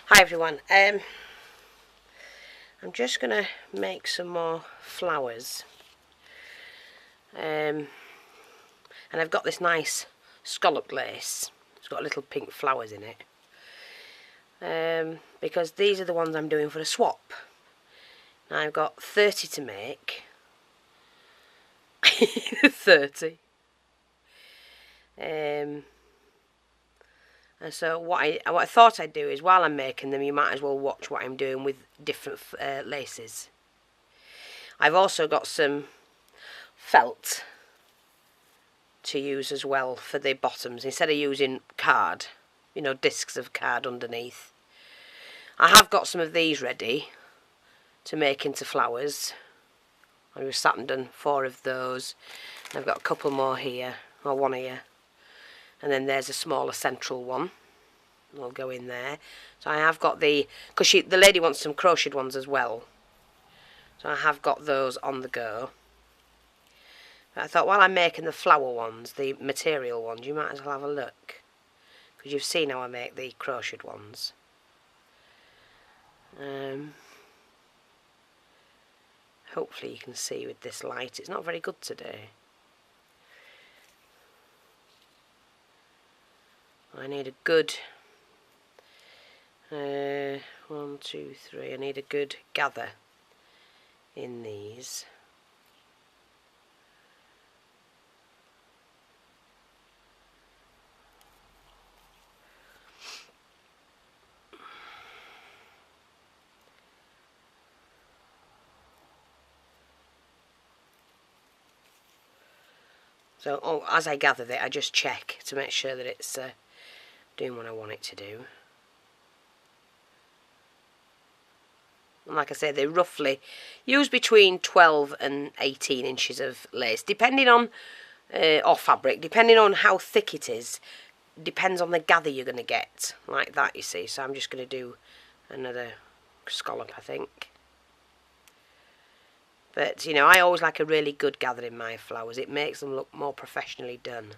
Hi everyone, I'm just going to make some more flowers, and I've got this nice scallop lace. It's got little pink flowers in it, because these are the ones I'm doing for a swap. Now I've got 30 to make. 30. And so what I thought I'd do is, while I'm making them, you might as well watch what I'm doing with different laces. I've also got some felt to use as well for the bottoms, instead of using card, you know, discs of card underneath. I have got some of these ready to make into flowers. I've sat and done 4 of those. I've got a couple more here, or one here. And then there's a smaller central one. Will go in there. So I have got the lady wants some crocheted ones as well. So I have got those on the go. But I thought, while I'm making the flower ones, the material ones, you might as well have a look, because you've seen how I make the crocheted ones. Hopefully you can see with this light. It's not very good today. I need a good 1, 2, 3. I need a good gather in these. So as I gather it, I just check to make sure that it's doing what I want it to do. And like I say, they roughly use between 12 and 18 inches of lace, depending on, or fabric, depending on how thick it is. Depends on the gather you're going to get, like that, you see. So I'm just going to do another scallop, I think. But, you know, I always like a really good gather in my flowers. It makes them look more professionally done.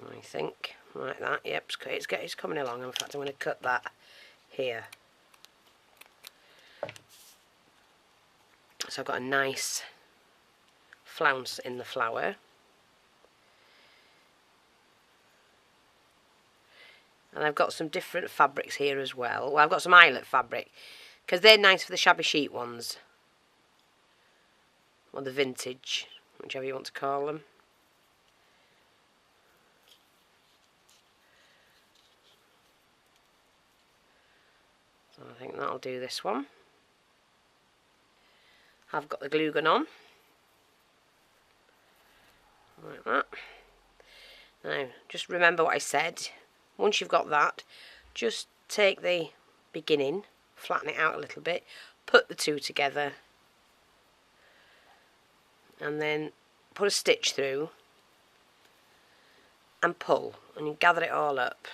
I think, like that. Yep, it's coming along. In fact, I'm going to cut that here. So I've got a nice flounce in the flower. And I've got some different fabrics here as well. Well, I've got some Eyelet fabric, because they're nice for the shabby chic ones. Or the vintage, whichever you want to call them. So I think that'll do this one. I've got the glue gun on. Like that. Now, just remember what I said. Once you've got that, just take the beginning, flatten it out a little bit, put the two together, and then put a stitch through and pull, and you gather it all up.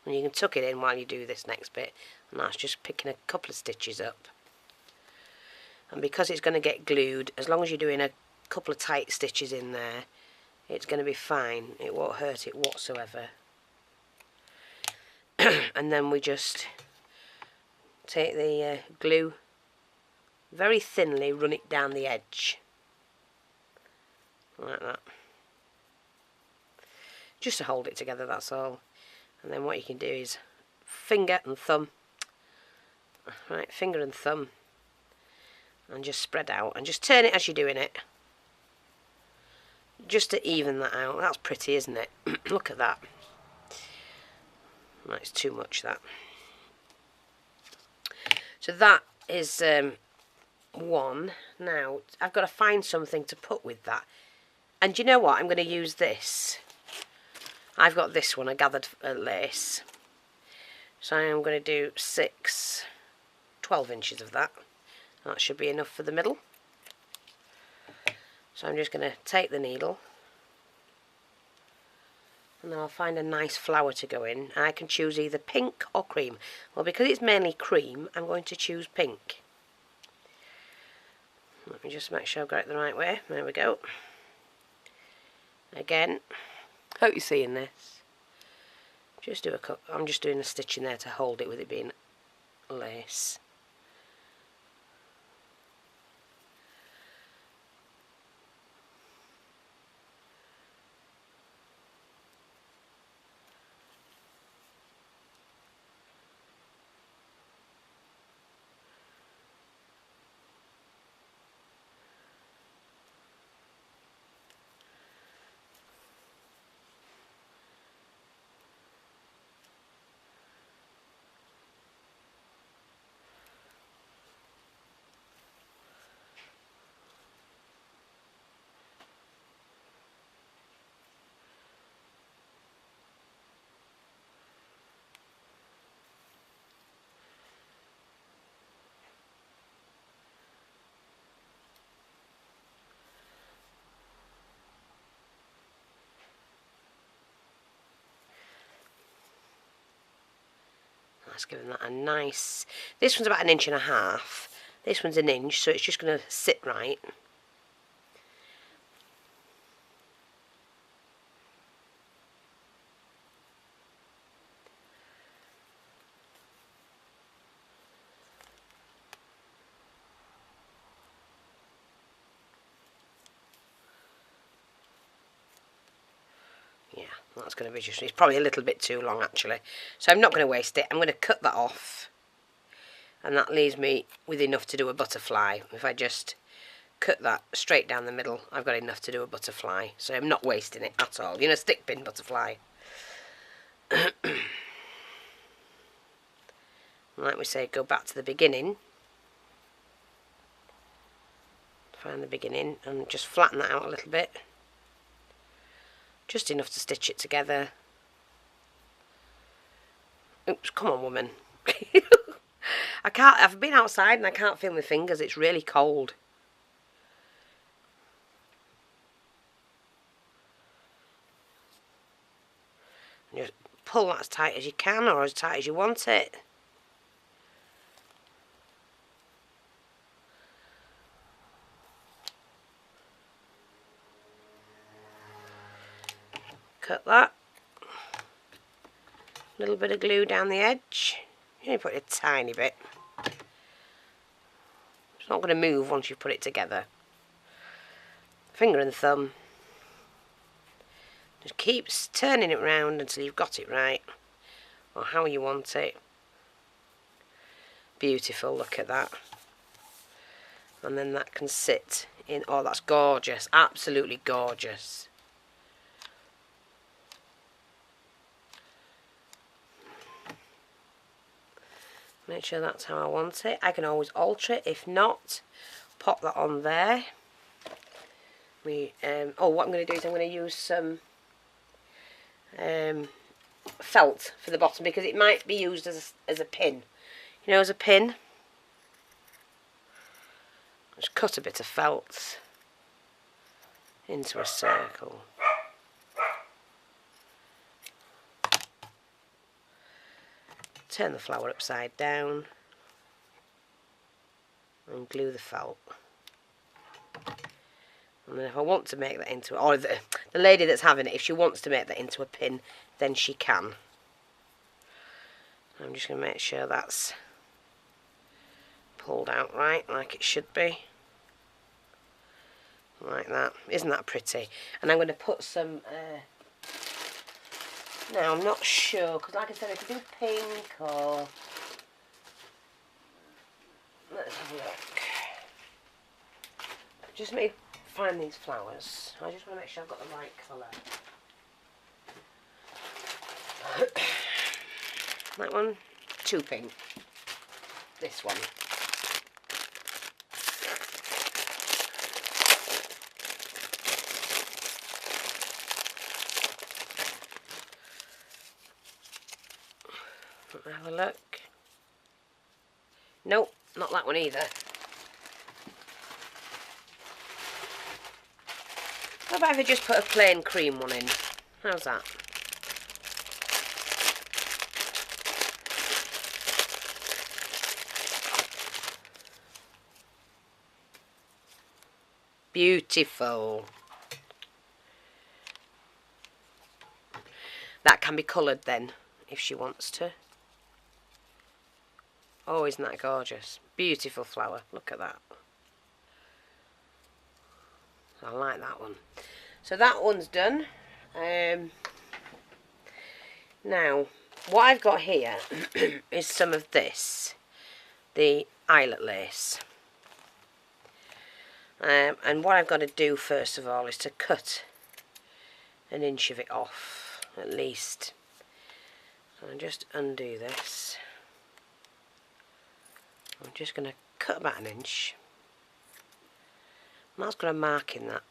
And you can tuck it in while you do this next bit, and that's just picking a couple of stitches up. And because it's going to get glued, as long as you're doing a couple of tight stitches in there, it's going to be fine. It won't hurt it whatsoever. And then we just take the glue, very thinly run it down the edge, like that, just to hold it together, that's all. And then what you can do is finger and thumb, right, finger and thumb, and just spread out, and just turn it as you're doing it, just to even that out. That's pretty, isn't it? Look at that. That's too much, that. So that is one. Now I've got to find something to put with that, and you know what, I'm going to use this. I've got this one, I gathered lace, so I'm going to do 12 inches of that. That should be enough for the middle. So I'm just going to take the needle, and then I'll find a nice flower to go in. I can choose either pink or cream. Well, because it's mainly cream, I'm going to choose pink. Let me just make sure I've got it the right way. There we go. Again, Hope you're seeing this. Just do a cut. I'm just doing a stitch in there to hold it with it being lace. That's giving that a nice... This one's about 1.5 inches. This one's 1 inch, so it's just going to sit right. Yeah, that's going to be just... It's probably a little bit too long, actually. So I'm not going to waste it. I'm going to cut that off. And that leaves me with enough to do a butterfly. If I just cut that straight down the middle, I've got enough to do a butterfly. So I'm not wasting it at all. You know, stick pin butterfly. Like we say, go back to the beginning. Find the beginning and just flatten that out a little bit. Just enough to stitch it together. Oops, come on, woman. I've been outside and I can't feel my fingers. It's really cold. Just pull that as tight as you can or as tight as you want it. Cut that. A little bit of glue down the edge. You only put a tiny bit. It's not going to move once you put it together. Finger and thumb. Just keep turning it round until you've got it right, or how you want it. Beautiful, look at that. And then that can sit in. Oh, that's gorgeous, absolutely gorgeous. Make sure that's how I want it. I can always alter it. If not, pop that on there. What I'm going to do is I'm going to use some felt for the bottom because it might be used as a pin. You know, as a pin. Just cut a bit of felt into a circle. Turn the flower upside down and glue the felt. And then if I want to make that into, or the lady that's having it, if she wants to make that into a pin, then she can. I'm just going to make sure that's pulled out right, like it should be. Like that. Isn't that pretty? And I'm going to put some... now, I'm not sure, because like I said, I could do pink or... Let's have a look. Just let me find these flowers. I just want to make sure I've got the right colour. That one, too pink. This one. Have a look. Nope, not that one either. How about if I just put a plain cream one in? How's that? Beautiful. That can be coloured then, if she wants to. Oh, isn't that gorgeous? Beautiful flower. Look at that. I like that one. So that one's done. Now, what I've got here is some of this, the eyelet lace. And what I've got to do first of all is to cut an inch of it off, at least. So I'll just undo this. I'm just going to cut about an inch. I'm not going to mark in that,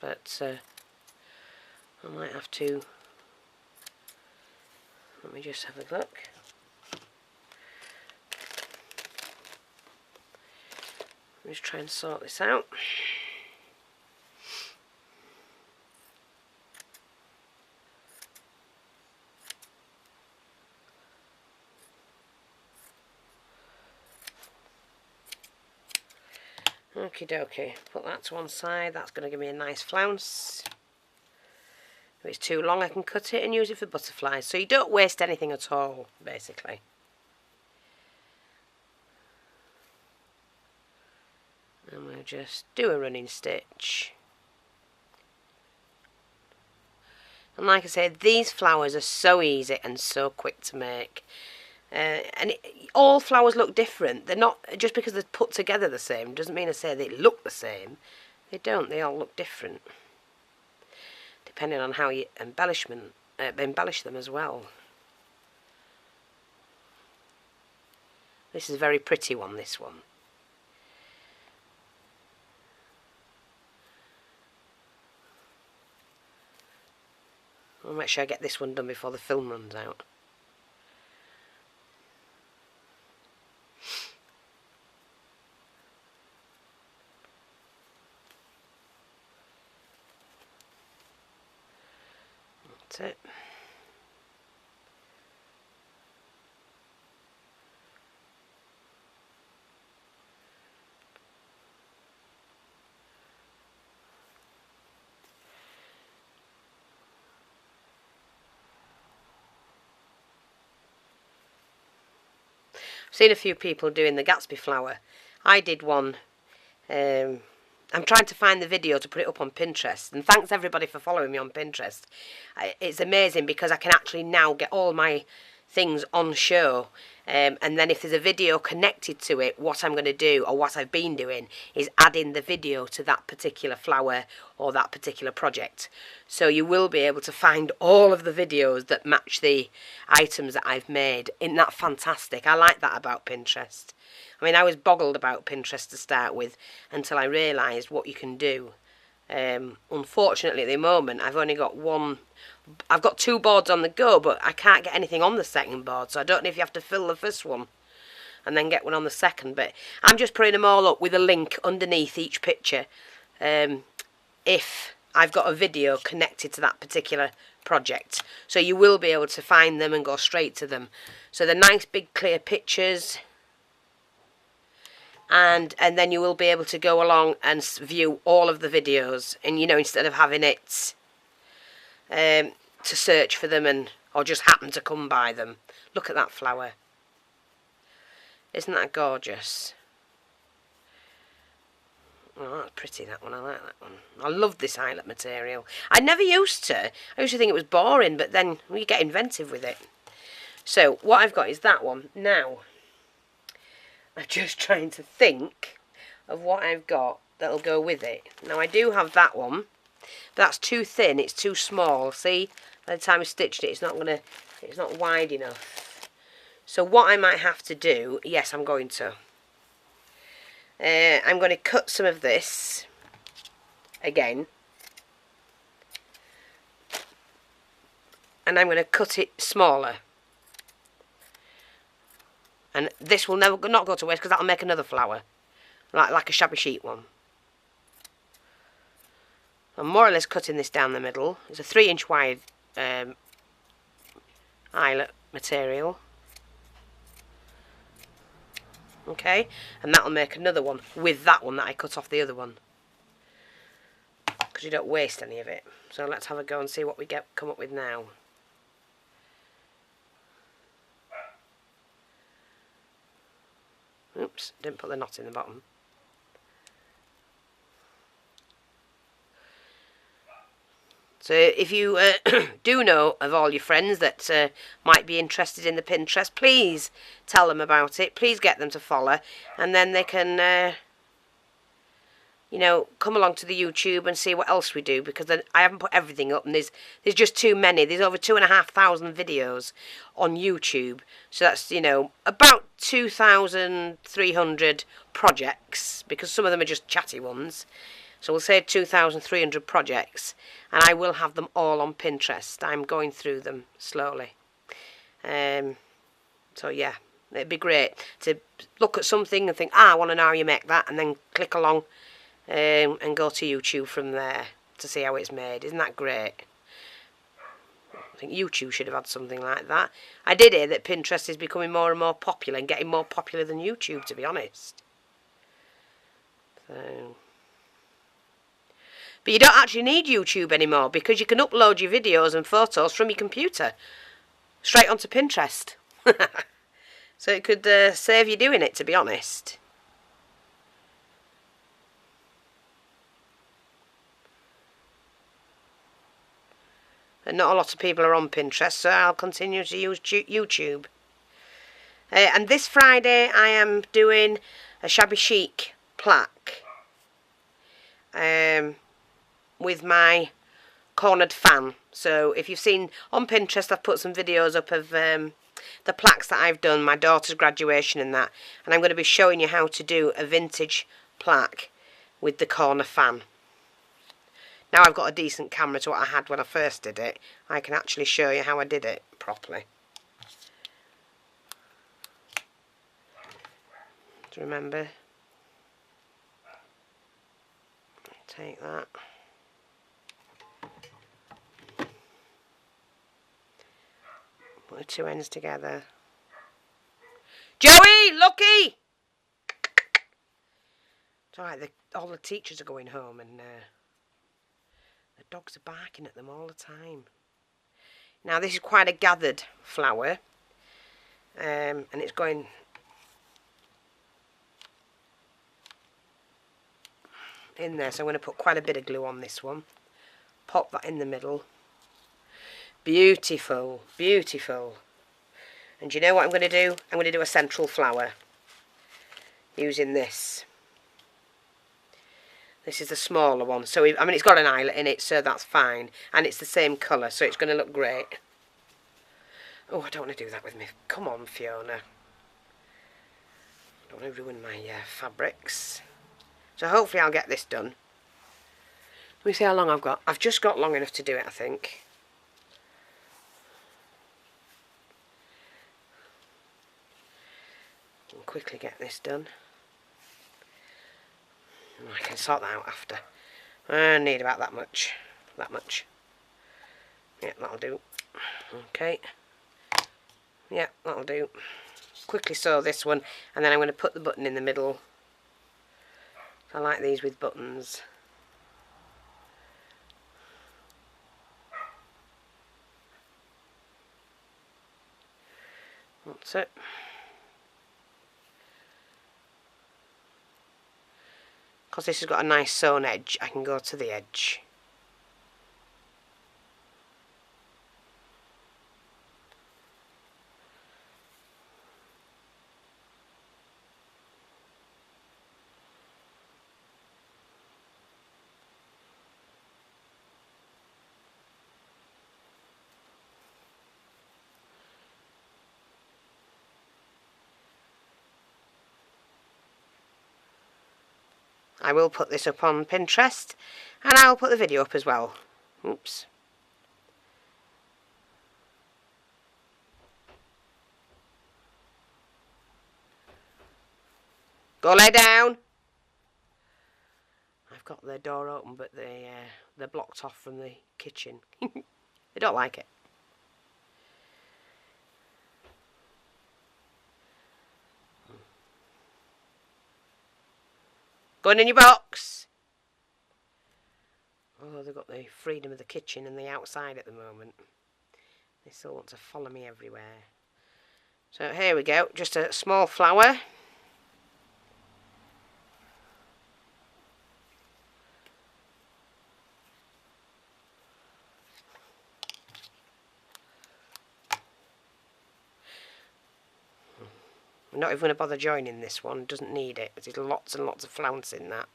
but I might have to. Let me just have a look. Let's try and sort this out. Okie dokie, put that to one side. That's going to give me a nice flounce. If it's too long, I can cut it and use it for butterflies. So you don't waste anything at all, basically. And we'll just do a running stitch. And like I said, these flowers are so easy and so quick to make. All flowers look different. They're not, just because they're put together the same doesn't mean I say they look the same. They don't. They all look different, depending on how you embellish them as well. This is a very pretty one, this one. I'll make sure I get this one done before the film runs out. That's it. I've seen a few people doing the Gatsby flower. I did one. I'm trying to find the video to put it up on Pinterest, and thanks everybody for following me on Pinterest. It's amazing because I can actually now get all my things on show, and then if there's a video connected to it, what I'm going to do, or what I've been doing, is add in the video to that particular flower or that particular project. So you will be able to find all of the videos that match the items that I've made. Isn't that fantastic? I like that about Pinterest. I mean, I was boggled about Pinterest to start with until I realised what you can do. Unfortunately, at the moment, I've only got one. I've got 2 boards on the go, but I can't get anything on the second board, so I don't know if you have to fill the first one and then get one on the second. But I'm just putting them all up with a link underneath each picture if I've got a video connected to that particular project. So you will be able to find them and go straight to them. So they're nice, big, clear pictures. And then you will be able to go along and view all of the videos, and you know, instead of having it to search for them or just happen to come by them. Look at that flower. Isn't that gorgeous? Oh, that's pretty, that one. I like that one. I love this eyelet material. I never used to. I used to think it was boring, but then you get inventive with it. So what I've got is that one. Now, I'm just trying to think of what I've got that'll go with it. Now, I do have that one. But that's too thin. It's too small. See, by the time I stitched it, it's not wide enough. So what I might have to do, yes, I'm going to cut some of this again, and I'm going to cut it smaller. And this will not go to waste because that'll make another flower, like a Shabby Chic one. I'm more or less cutting this down the middle. It's a 3-inch wide eyelet material. Okay, and that'll make another one with that one that I cut off the other one, because you don't waste any of it. So let's have a go and see what we come up with now. Oops, didn't put the knot in the bottom. So if you do know of all your friends that might be interested in the Pinterest, please tell them about it. Please get them to follow, and then they can, you know, come along to the YouTube and see what else we do, because I haven't put everything up, and there's just too many. There's over 2,500 videos on YouTube, so that's, you know, about 2,300 projects, because some of them are just chatty ones. So we'll say 2,300 projects, and I will have them all on Pinterest. I'm going through them slowly. So yeah, it'd be great to look at something and think, I want to know how you make that, and then click along and go to YouTube from there to see how it's made. Isn't that great? I think YouTube should have had something like that. I did hear that Pinterest is becoming more and more popular, and getting more popular than YouTube, to be honest. So... But you don't actually need YouTube anymore, because you can upload your videos and photos from your computer straight onto Pinterest. So it could save you doing it, to be honest. And not a lot of people are on Pinterest, so I'll continue to use YouTube. And this Friday I am doing a Shabby Chic plaque. With my cornered fan. So if you've seen on Pinterest, I've put some videos up of the plaques that I've done, my daughter's graduation and that, and I'm going to be showing you how to do a vintage plaque with the corner fan. Now I've got a decent camera to what I had when I first did it, I can actually show you how I did it properly. To remember, take that. Put the two ends together. Joey! Lucky! It's alright, all the teachers are going home, and the dogs are barking at them all the time. Now this is quite a gathered flower, and it's going in there, so I'm going to put quite a bit of glue on this one. Pop that in the middle. Beautiful, beautiful. And you know what I'm going to do? I'm going to do a central flower using this. This is the smaller one. So, I mean, it's got an eyelet in it, so that's fine. And it's the same colour, so it's going to look great. Oh, I don't want to do that with me. Come on, Fiona. I don't want to ruin my fabrics. So hopefully I'll get this done. Let me see how long I've got. I've just got long enough to do it, I think. I'll quickly get this done. I can sort that out after. I need about that much. That much. Yeah, that'll do. Okay. Yeah, that'll do. Quickly sew this one, and then I'm going to put the button in the middle. I like these with buttons. That's it. Because this has got a nice sewn edge, I can go to the edge. I will put this up on Pinterest, and I will put the video up as well. Oops. Go lay down. I've got the door open, but they're blocked off from the kitchen. They don't like it. Going in your box. Oh, they've got the freedom of the kitchen and the outside at the moment. They still want to follow me everywhere. So here we go. Just a small flower. I'm not even going to bother joining this one. Doesn't need it. There's lots and lots of flounce in that.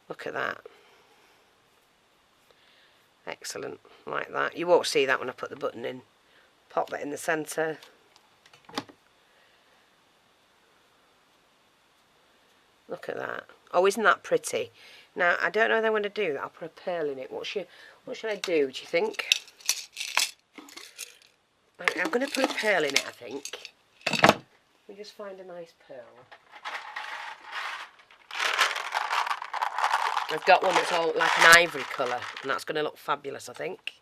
Look at that. Excellent. Like that. You won't see that when I put the button in. Pop that in the centre. Look at that. Oh, isn't that pretty? Now, I don't know if I want to do that. I'll put a pearl in it. What should I do you think? I'm going to put a pearl in it, I think. Let me just find a nice pearl. I've got one that's all like an ivory colour, and that's going to look fabulous, I think.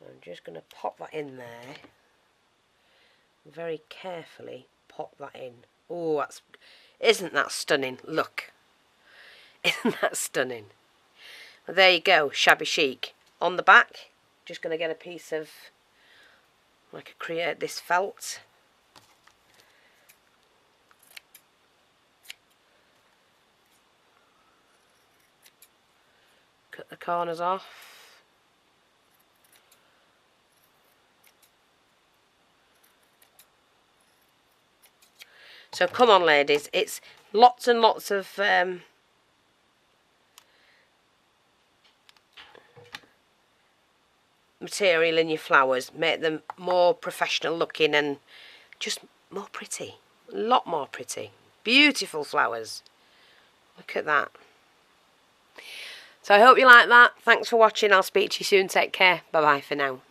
I'm just going to pop that in there. Very carefully pop that in. Oh, isn't that stunning? Look. Isn't that stunning? Well, there you go, Shabby Chic. On the back, just going to get a piece of, I could create this felt. Cut the corners off. So come on, ladies, it's lots and lots of material in your flowers. Make them more professional looking and just more pretty. A lot more pretty. Beautiful flowers. Look at that. So I hope you like that. Thanks for watching. I'll speak to you soon. Take care. Bye bye for now.